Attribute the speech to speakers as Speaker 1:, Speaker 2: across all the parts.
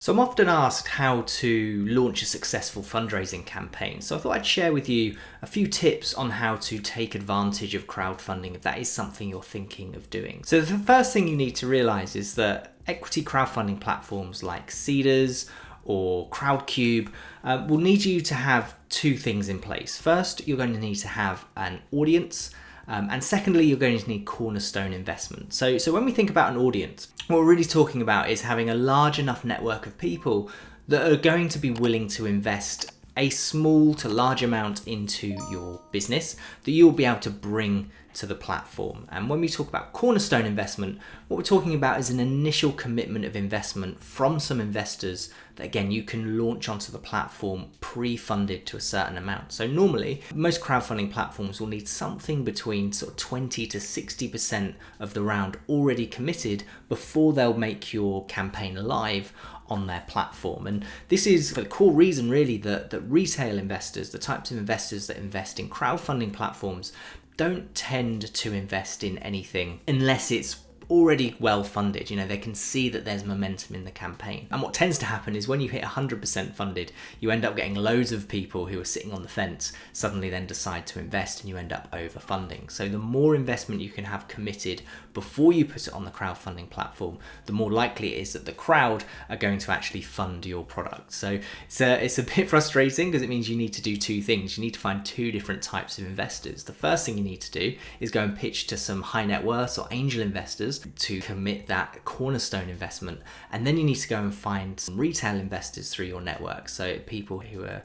Speaker 1: So I'm often asked how to launch a successful fundraising campaign. So I thought I'd share with you a few tips on how to take advantage of crowdfunding if that is something you're thinking of doing. So the first thing you need to realize is that equity crowdfunding platforms like Seedrs or Crowdcube will need you to have two things in place. First, you're going to need to have an audience. And secondly, you're going to need cornerstone investment. So when we think about an audience, what we're really talking about is having a large enough network of people that are going to be willing to invest a small to large amount into your business that you'll be able to bring to the platform. And when we talk about cornerstone investment, what we're talking about is an initial commitment of investment from some investors that, again, you can launch onto the platform pre-funded to a certain amount. So normally, most crowdfunding platforms will need something between sort of 20 to 60% of the round already committed before they'll make your campaign live on their platform. And this is for the core reason really that retail investors, the types of investors that invest in crowdfunding platforms, don't tend to invest in anything unless it's already well funded. They can see that there's momentum in the campaign. And what tends to happen is when you hit 100% funded, you end up getting loads of people who are sitting on the fence suddenly then decide to invest, and you end up overfunding. So the more investment you can have committed before you put it on the crowdfunding platform, the more likely it is that the crowd are going to actually fund your product. So it's a bit frustrating because it means you need to do two things. You need to find two different types of investors. The first thing you need to do is go and pitch to some high net worth or angel investors to commit that cornerstone investment. And then you need to go and find some retail investors through your network. So people who are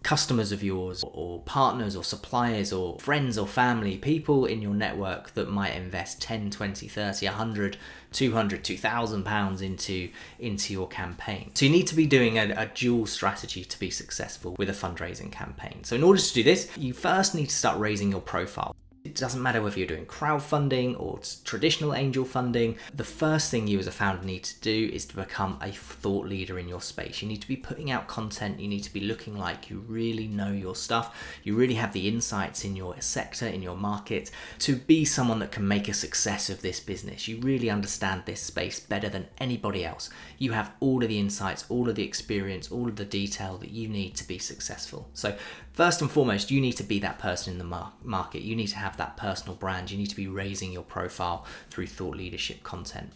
Speaker 1: customers of yours or partners or suppliers or friends or family, people in your network that might invest 10, 20, 30, 100, 200, 2,000 pounds into your campaign. So you need to be doing a dual strategy to be successful with a fundraising campaign. So in order to do this, you first need to start raising your profile. It doesn't matter whether you're doing crowdfunding or traditional angel funding. The first thing you as a founder need to do is to become a thought leader in your space. You need to be putting out content. You need to be looking like you really know your stuff. You really have the insights in your sector, in your market, to be someone that can make a success of this business. You really understand this space better than anybody else. You have all of the insights, all of the experience, all of the detail that you need to be successful. So first and foremost, you need to be that person in the market. You need to have that personal brand. You need to be raising your profile through thought leadership content.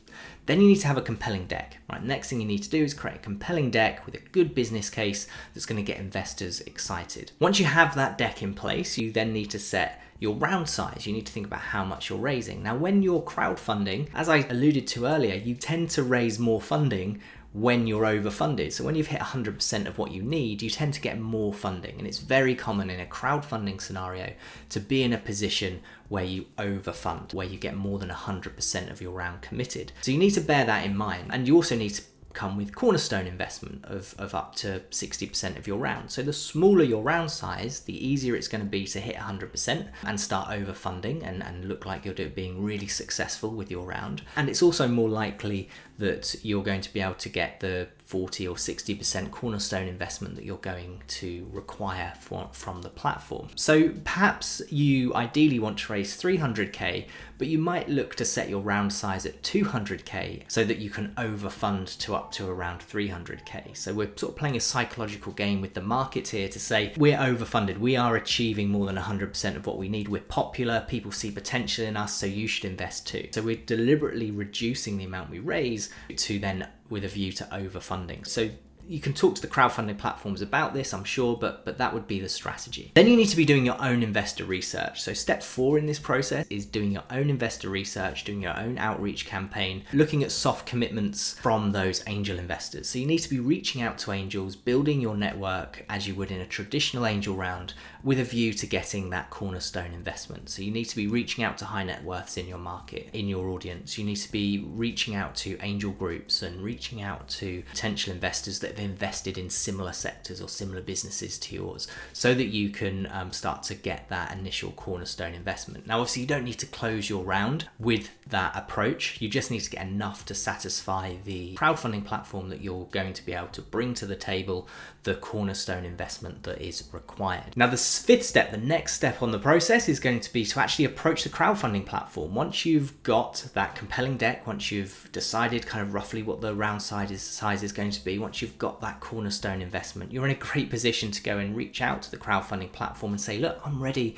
Speaker 1: Then you need to have a compelling deck. Right? Next thing you need to do is create a compelling deck with a good business case that's going to get investors excited. Once you have that deck in place, you then need to set your round size. You need to think about how much you're raising. Now, when you're crowdfunding, as I alluded to earlier, you tend to raise more funding when you're overfunded. So when you've hit 100% of what you need, you tend to get more funding. And it's very common in a crowdfunding scenario to be in a position where you overfund, where you get more than 100% of your round committed. So you need to bear that in mind. And you also need to come with cornerstone investment of up to 60% of your round. So the smaller your round size, the easier it's going to be to hit 100% and start overfunding and look like you're being really successful with your round. And it's also more likely that you're going to be able to get the 40 or 60% cornerstone investment that you're going to require from the platform. So perhaps you ideally want to raise 300k, but you might look to set your round size at 200k so that you can overfund to up to around 300k. So we're sort of playing a psychological game with the market here to say we're overfunded, we are achieving more than 100% of what we need, we're popular, people see potential in us, so you should invest too. So we're deliberately reducing the amount we raise to then with a view to overfunding. So you can talk to the crowdfunding platforms about this, I'm sure, but that would be the strategy. Then you need to be doing your own investor research. So step 4 in this process is doing your own investor research, doing your own outreach campaign, looking at soft commitments from those angel investors. So you need to be reaching out to angels, building your network as you would in a traditional angel round with a view to getting that cornerstone investment. So you need to be reaching out to high net worths in your market, in your audience. You need to be reaching out to angel groups and reaching out to potential investors that have invested in similar sectors or similar businesses to yours, so that you can start to get that initial cornerstone investment. Now, obviously, you don't need to close your round with that approach. You just need to get enough to satisfy the crowdfunding platform that you're going to be able to bring to the table the cornerstone investment that is required. Now, the fifth step, the next step on the process, is going to be to actually approach the crowdfunding platform. Once you've got that compelling deck, once you've decided kind of roughly what the round size is going to be, once you've got that cornerstone investment, you're in a great position to go and reach out to the crowdfunding platform and say, look, I'm ready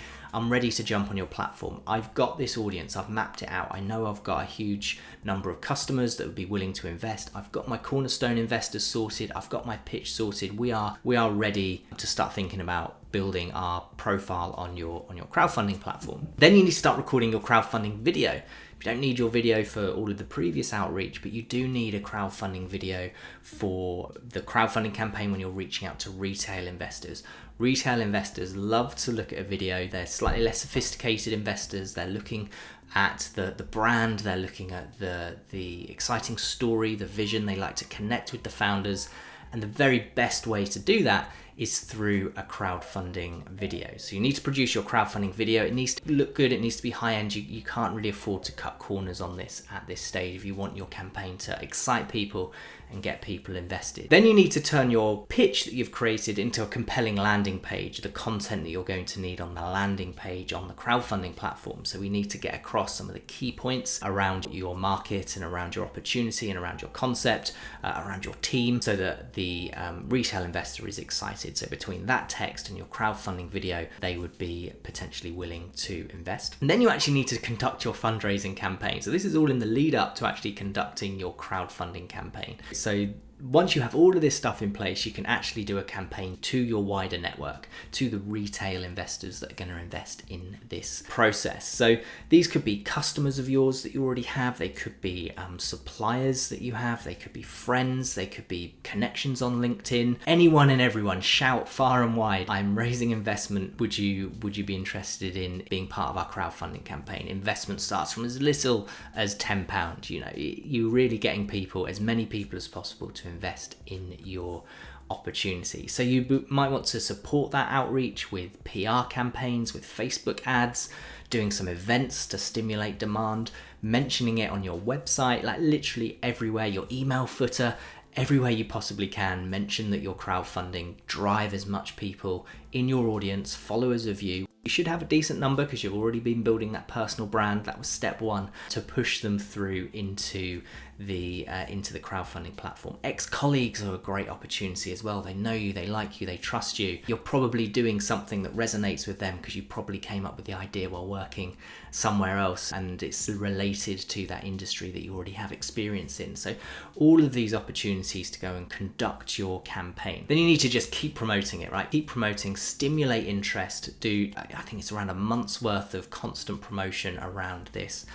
Speaker 1: to jump on your platform. I've got this audience, I've mapped it out. I know I've got a huge number of customers that would be willing to invest. I've got my cornerstone investors sorted. I've got my pitch sorted. We are ready to start thinking about building our profile on your crowdfunding platform. Then you need to start recording your crowdfunding video. You don't need your video for all of the previous outreach, but you do need a crowdfunding video for the crowdfunding campaign when you're reaching out to retail investors. Retail investors love to look at a video. They're slightly less sophisticated investors. They're looking at the brand. They're looking at the exciting story, the vision. They like to connect with the founders. And the very best way to do that is through a crowdfunding video. So you need to produce your crowdfunding video. It needs to look good. It needs to be high end. You can't really afford to cut corners on this at this stage if you want your campaign to excite people and get people invested. Then you need to turn your pitch that you've created into a compelling landing page, the content that you're going to need on the landing page on the crowdfunding platform. So we need to get across some of the key points around your market and around your opportunity and around your concept, around your team, so that the retail investor is excited. So between that text and your crowdfunding video, they would be potentially willing to invest. And then you actually need to conduct your fundraising campaign. So this is all in the lead up to actually conducting your crowdfunding campaign. So once you have all of this stuff in place, you can actually do a campaign to your wider network, to the retail investors that are going to invest in this process. So these could be customers of yours that you already have. They could be suppliers that you have. They could be friends. They could be connections on LinkedIn. Anyone and everyone, shout far and wide, I'm raising investment. Would you be interested in being part of our crowdfunding campaign? Investment starts from as little as £10. You know, you're really getting people, as many people as possible, to invest in your opportunity. So you might want to support that outreach with PR campaigns, with Facebook ads, doing some events to stimulate demand, mentioning it on your website, like literally everywhere, your email footer, everywhere you possibly can. Mention that you're crowdfunding, drive as much people in your audience, followers of you. You should have a decent number because you've already been building that personal brand. That was step one, to push them through into the crowdfunding platform. Ex-colleagues are a great opportunity as well. They know you, they like you, they trust you. You're probably doing something that resonates with them because you probably came up with the idea while working somewhere else, and it's related to that industry that you already have experience in. So all of these opportunities to go and conduct your campaign. Then you need to just keep promoting it, right? Keep promoting, stimulate interest. I think it's around a month's worth of constant promotion around this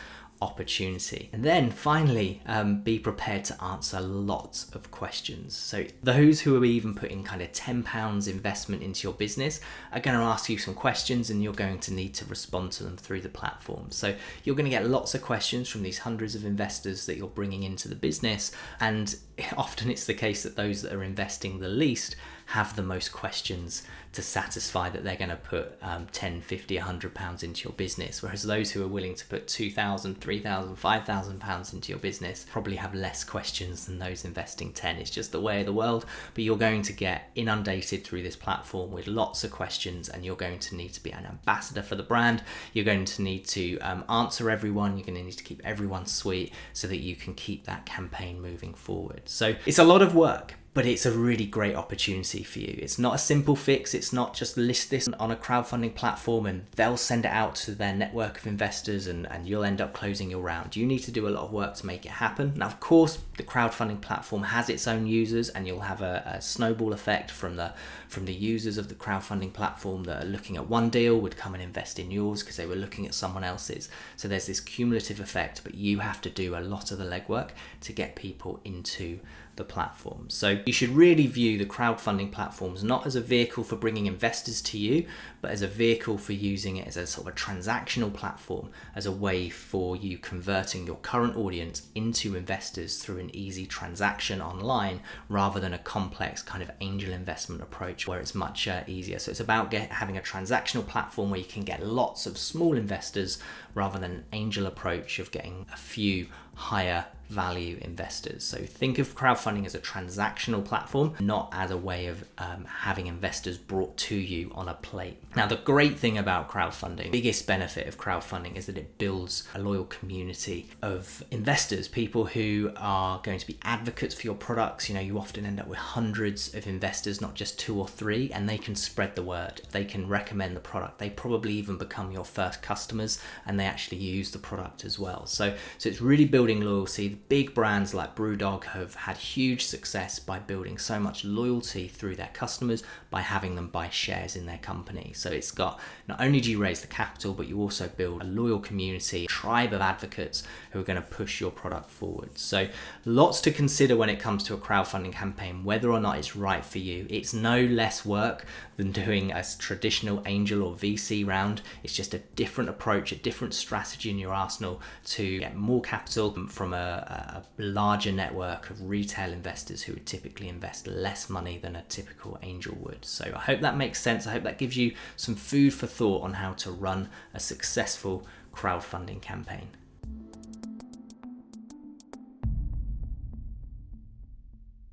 Speaker 1: opportunity. And then finally, be prepared to answer lots of questions. So those who are even putting kind of £10 investment into your business are going to ask you some questions, and you're going to need to respond to them through the platform. So you're going to get lots of questions from these hundreds of investors that you're bringing into the business, and often it's the case that those that are investing the least have the most questions to satisfy that they're going to put 10, 50, £100 into your business, whereas those who are willing to put £2,000, £3,000, £5,000 into your business probably have less questions than those investing 10. It's just the way of the world, but you're going to get inundated through this platform with lots of questions, and you're going to need to be an ambassador for the brand. You're going to need to answer everyone. You're going to need to keep everyone sweet so that you can keep that campaign moving forward. So it's a lot of work, but it's a really great opportunity for you. It's not a simple fix. It's not just list this on a crowdfunding platform and they'll send it out to their network of investors and you'll end up closing your round. You need to do a lot of work to make it happen. Now, of course, the crowdfunding platform has its own users, and you'll have a snowball effect from the users of the crowdfunding platform that are looking at one deal would come and invest in yours because they were looking at someone else's. So there's this cumulative effect, but you have to do a lot of the legwork to get people into the platform. So you should really view the crowdfunding platforms not as a vehicle for bringing investors to you, but as a vehicle for using it as a sort of a transactional platform, as a way for you converting your current audience into investors through an and easy transaction online rather than a complex kind of angel investment approach where it's much easier. So it's about having a transactional platform where you can get lots of small investors rather than an angel approach of getting a few higher value investors. So think of crowdfunding as a transactional platform, not as a way of having investors brought to you on a plate. Now, the great thing about crowdfunding, the biggest benefit of crowdfunding, is that it builds a loyal community of investors, people who are going to be advocates for your products. You often end up with hundreds of investors, not just 2 or 3, and they can spread the word. They can recommend the product. They probably even become your first customers, and they actually use the product as well. So it's really building loyalty. Big brands like BrewDog have had huge success by building so much loyalty through their customers by having them buy shares in their company. So it's got, not only do you raise the capital, but you also build a loyal community, a tribe of advocates who are going to push your product forward. So lots to consider when it comes to a crowdfunding campaign, whether or not it's right for you. It's no less work than doing a traditional angel or VC round. It's just a different approach, a different strategy in your arsenal to get more capital from a larger network of retail investors who would typically invest less money than a typical angel would. So I hope that makes sense. I hope that gives you some food for thought on how to run a successful crowdfunding campaign.